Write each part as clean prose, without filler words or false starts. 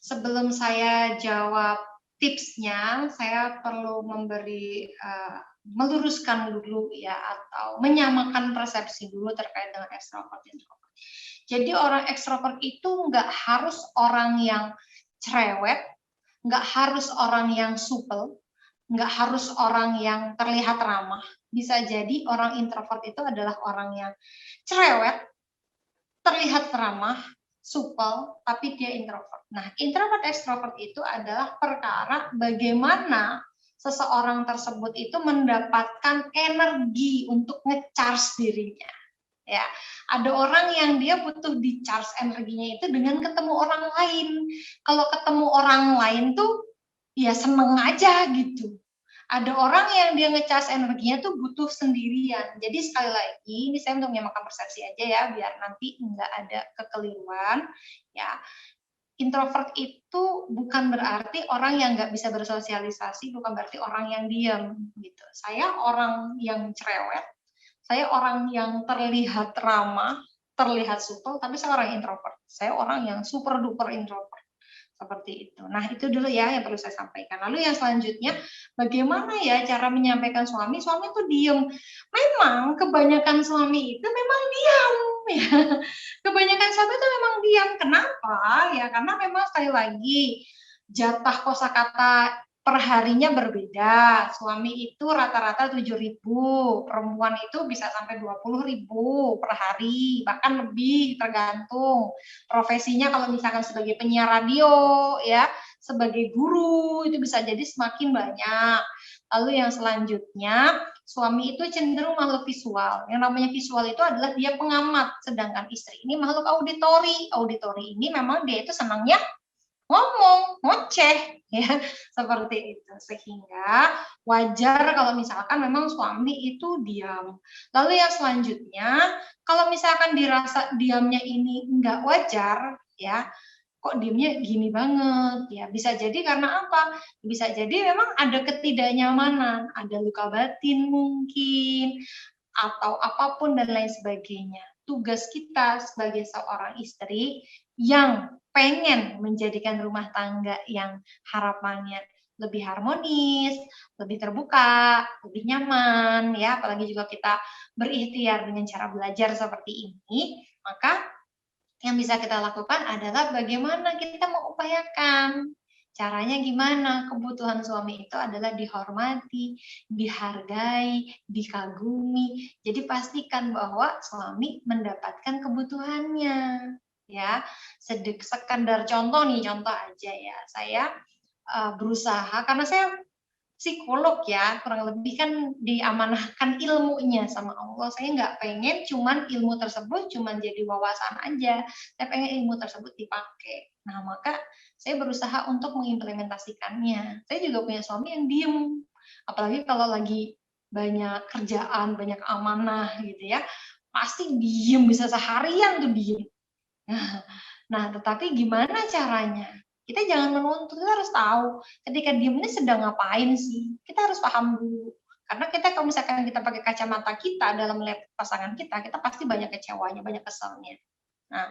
Sebelum saya jawab tipsnya, saya perlu meluruskan dulu ya, atau menyamakan persepsi dulu terkait dengan ekstrovert introvert. Jadi orang ekstrovert itu nggak harus orang yang cerewet, nggak harus orang yang supel, nggak harus orang yang terlihat ramah. Bisa jadi orang introvert itu adalah orang yang cerewet, terlihat ramah, supel, tapi dia introvert. Nah, introvert ekstrovert itu adalah perkara bagaimana seseorang tersebut itu mendapatkan energi untuk nge-charge dirinya. Ya, ada orang yang dia butuh di-charge energinya itu dengan ketemu orang lain. Kalau ketemu orang lain tuh ya seneng aja gitu. Ada orang yang dia ngecas energinya tuh butuh sendirian. Jadi sekali lagi, ini saya untuk menyamakan persepsi aja ya, biar nanti nggak ada kekeliruan. Ya, introvert itu bukan berarti orang yang nggak bisa bersosialisasi, bukan berarti orang yang diam gitu. Saya orang yang cerewet, saya orang yang terlihat ramah, terlihat supel, tapi saya orang introvert. Saya orang yang super duper introvert. Seperti itu. Nah, itu dulu ya yang perlu saya sampaikan. Lalu yang selanjutnya, bagaimana ya cara menyampaikan suami? Suami itu diem. Memang kebanyakan suami itu memang diam ya. Kebanyakan suami itu memang diam. Kenapa? Ya karena memang sekali lagi jatah kosakata perharinya berbeda. Suami itu rata-rata 7.000, perempuan itu bisa sampai 20.000 per hari, bahkan lebih tergantung profesinya. Kalau misalkan sebagai penyiar radio ya, sebagai guru itu bisa jadi semakin banyak. Lalu yang selanjutnya, suami itu cenderung makhluk visual. Yang namanya visual itu adalah dia pengamat, sedangkan istri ini makhluk auditori. Auditori ini memang dia itu senangnya ngomong, ngoceh, ya, seperti itu. Sehingga wajar kalau misalkan memang suami itu diam. Lalu yang selanjutnya, kalau misalkan dirasa diamnya ini enggak wajar, ya, kok diamnya gini banget, ya, bisa jadi karena apa? Bisa jadi memang ada ketidaknyamanan, ada luka batin mungkin, atau apapun dan lain sebagainya. Tugas kita sebagai seorang istri yang pengen menjadikan rumah tangga yang harapannya lebih harmonis, lebih terbuka, lebih nyaman, ya, apalagi juga kita berikhtiar dengan cara belajar seperti ini, maka yang bisa kita lakukan adalah bagaimana kita mengupayakan. Caranya gimana? Kebutuhan suami itu adalah dihormati, dihargai, dikagumi. Jadi pastikan bahwa suami mendapatkan kebutuhannya. Ya, sekedar contoh nih, contoh aja ya. Saya berusaha karena saya psikolog ya, kurang lebih kan diamanahkan ilmunya sama Allah. Saya nggak pengen cuman ilmu tersebut cuman jadi wawasan aja, saya pengen ilmu tersebut dipakai. Nah, maka saya berusaha untuk mengimplementasikannya. Saya juga punya suami yang diem, apalagi kalau lagi banyak kerjaan, banyak amanah gitu ya, pasti diem, bisa seharian tuh diem. Nah, tetapi gimana caranya? Kita jangan menuntut, kita harus tahu ketika diem ini sedang ngapain sih. Kita harus paham dulu. Karena kita kalau misalkan kita pakai kacamata kita dalam melihat pasangan kita pasti banyak kecewanya, banyak keselnya. Nah,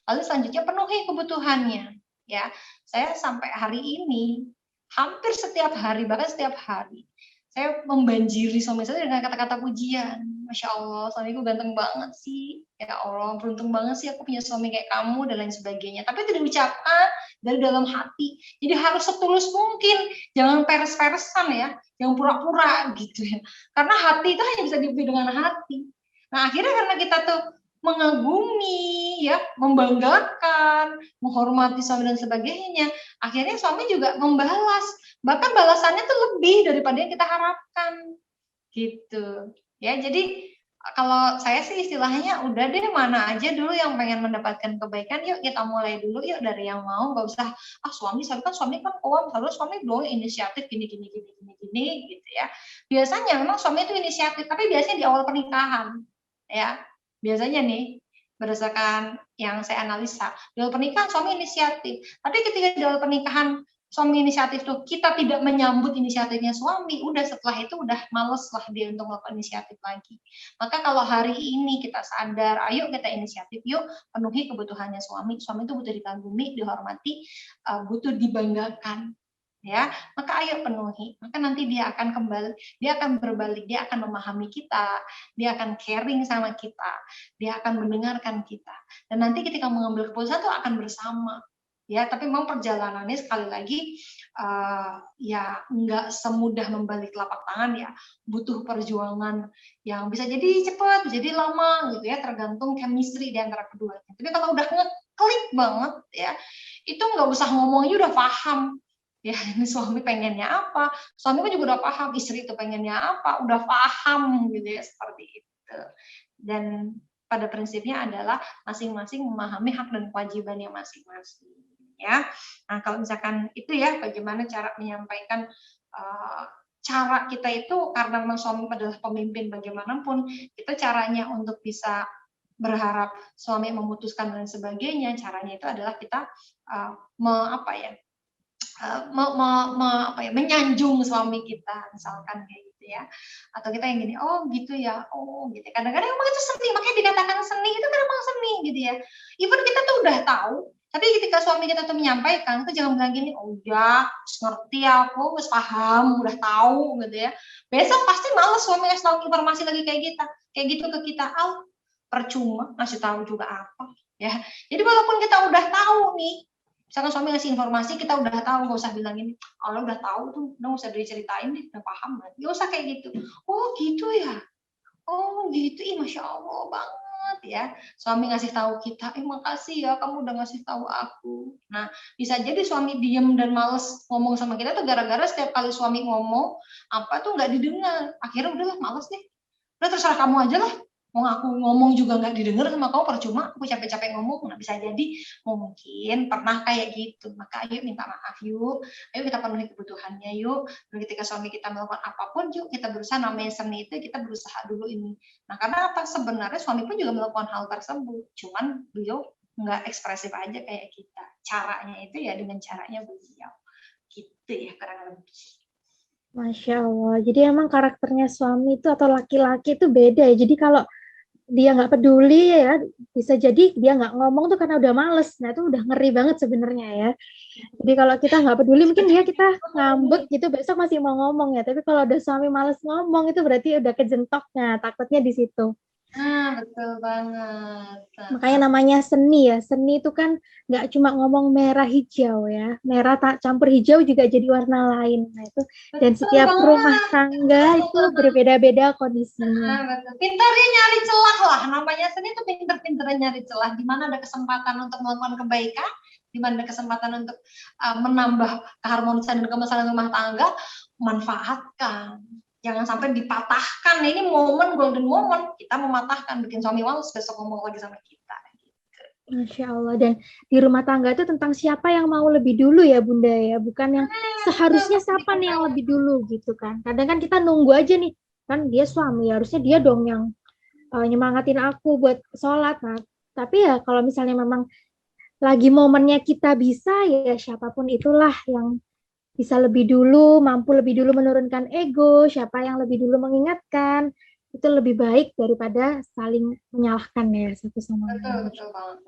lalu selanjutnya penuhi kebutuhannya. Ya, saya sampai hari ini hampir setiap hari, bahkan setiap hari, saya membanjiri suami saya dengan kata-kata pujian. Masya Allah, suamiku ganteng banget sih. Ya Allah, beruntung banget sih aku punya suami kayak kamu, dan lain sebagainya. Tapi itu diucapkan dari dalam hati. Jadi harus setulus mungkin. Jangan peres-peresan ya. Jangan pura-pura gitu ya. Karena hati itu hanya bisa dibeli dengan hati. Nah, akhirnya karena kita tuh mengagumi, ya, membanggakan, menghormati suami dan sebagainya, akhirnya suami juga membalas. Bahkan balasannya tuh lebih daripada yang kita harapkan. Gitu. Ya, jadi kalau saya sih istilahnya udah deh, mana aja dulu yang pengen mendapatkan kebaikan, yuk kita mulai dulu yuk dari yang mau, nggak usah suami, saya kan suami kan harus suami dong inisiatif gini gini gini gini gini gitu ya. Biasanya memang suami itu inisiatif, tapi biasanya di awal pernikahan ya. Biasanya nih berdasarkan yang saya analisa, di awal pernikahan suami inisiatif, tapi ketika di awal pernikahan suami inisiatif tuh, kita tidak menyambut inisiatifnya suami, udah setelah itu udah males lah dia untuk melakukan inisiatif lagi. Maka kalau hari ini kita sadar, ayo kita inisiatif, yuk penuhi kebutuhannya suami. Suami itu butuh dikagumi, dihormati, butuh dibanggakan, ya. Maka ayo penuhi. Maka nanti dia akan kembali, dia akan berbalik, dia akan memahami kita, dia akan caring sama kita, dia akan mendengarkan kita. Dan nanti ketika mengambil keputusan tuh akan bersama. Ya, tapi memang perjalanannya sekali lagi ya nggak semudah membalik telapak tangan ya, butuh perjuangan yang bisa jadi cepat, bisa jadi lama gitu ya, tergantung chemistry di antara keduanya. Tapi kalau udah ngeklik banget ya, itu nggak usah ngomongnya udah paham. Ya, ini suami pengennya apa, suami kan juga udah paham, istri itu pengennya apa, udah paham gitu ya, seperti itu. Dan pada prinsipnya adalah masing-masing memahami hak dan kewajibannya masing-masing. Ya, nah kalau misalkan itu ya, bagaimana cara menyampaikan cara kita itu, karena memang suami adalah pemimpin bagaimanapun, itu caranya untuk bisa berharap suami memutuskan dan sebagainya, caranya itu adalah kita menyanjung suami kita, misalkan kayak gitu ya, atau kita yang gini, oh gitu ya, oh gitu. Kadang-kadang emang itu seni, makanya dikatakan seni itu kan emang seni gitu ya. Even kita tuh udah tahu, tapi ketika suami kita tuh menyampaikan, itu jangan bilang gini, oh ya, ngerti aku, wis paham, udah tahu gitu ya. Besok pasti males suami ngasih tahu informasi lagi kayak gitu ke kita, percuma ngasih tahu juga apa ya. Jadi walaupun kita udah tahu nih, misalkan suami ngasih informasi, kita udah tahu, nggak usah bilang gini, oh udah tahu tuh, nggak usah diceritain deh, udah paham kan? Nggak usah kayak gitu. Oh gitu ya, oh gitu, ih masya Allah banget ya. Suami ngasih tahu kita, makasih ya kamu udah ngasih tahu aku. Nah, bisa jadi suami diem dan males ngomong sama kita tuh gara-gara setiap kali suami ngomong apa tuh nggak didengar. Akhirnya udahlah males deh. Udah terserah kamu aja lah. Mau aku ngomong juga nggak didengar sama kamu, percuma aku capek-capek ngomong. Nah, bisa jadi mungkin pernah kayak gitu. Maka ayo minta maaf yuk, ayo kita penuhi kebutuhannya yuk. Dan ketika suami kita melakukan apapun, yuk kita berusaha, namanya seni itu kita berusaha dulu ini. Nah, karena apa, sebenarnya suami pun juga melakukan hal tersebut, cuman beliau nggak ekspresif aja kayak kita. Caranya itu ya dengan caranya beliau. Gitu ya kurang lebih. Masya Allah. Jadi emang karakternya suami itu atau laki-laki itu beda ya. Jadi kalau dia nggak peduli ya, bisa jadi dia nggak ngomong tuh karena udah males. Nah itu udah ngeri banget sebenarnya ya. Jadi kalau kita nggak peduli, mungkin ya kita ngambek gitu, besok masih mau ngomong ya. Tapi kalau udah suami males ngomong, itu berarti udah kejentoknya. Takutnya di situ. Betul banget. Makanya namanya seni ya. Seni itu kan nggak cuma ngomong merah hijau ya. Merah campur hijau juga jadi warna lain. Nah itu, dan setiap rumah tangga itu berbeda-beda kondisinya. Betul. Pintarnya nyari celah lah. Namanya seni itu pinter-pinternya nyari celah. Di mana ada kesempatan untuk melakukan kebaikan, di mana ada kesempatan untuk menambah keharmonisan dan kemesraan rumah tangga, manfaatkan. Jangan sampai dipatahkan. Ini momen, golden moment, kita mematahkan, bikin suami males besok ngomong lagi sama kita. Masya Allah. Dan di rumah tangga itu tentang siapa yang mau lebih dulu ya Bunda ya. Bukan yang seharusnya siapa nih yang lebih dulu gitu kan. Kadang kan kita nunggu aja nih. Kan dia suami, harusnya dia dong yang nyemangatin aku buat sholat. Nah, tapi ya kalau misalnya memang lagi momennya kita bisa, ya siapapun itulah yang bisa lebih dulu, mampu lebih dulu menurunkan ego, siapa yang lebih dulu mengingatkan, itu lebih baik daripada saling menyalahkan ya satu sama lain. Betul banget.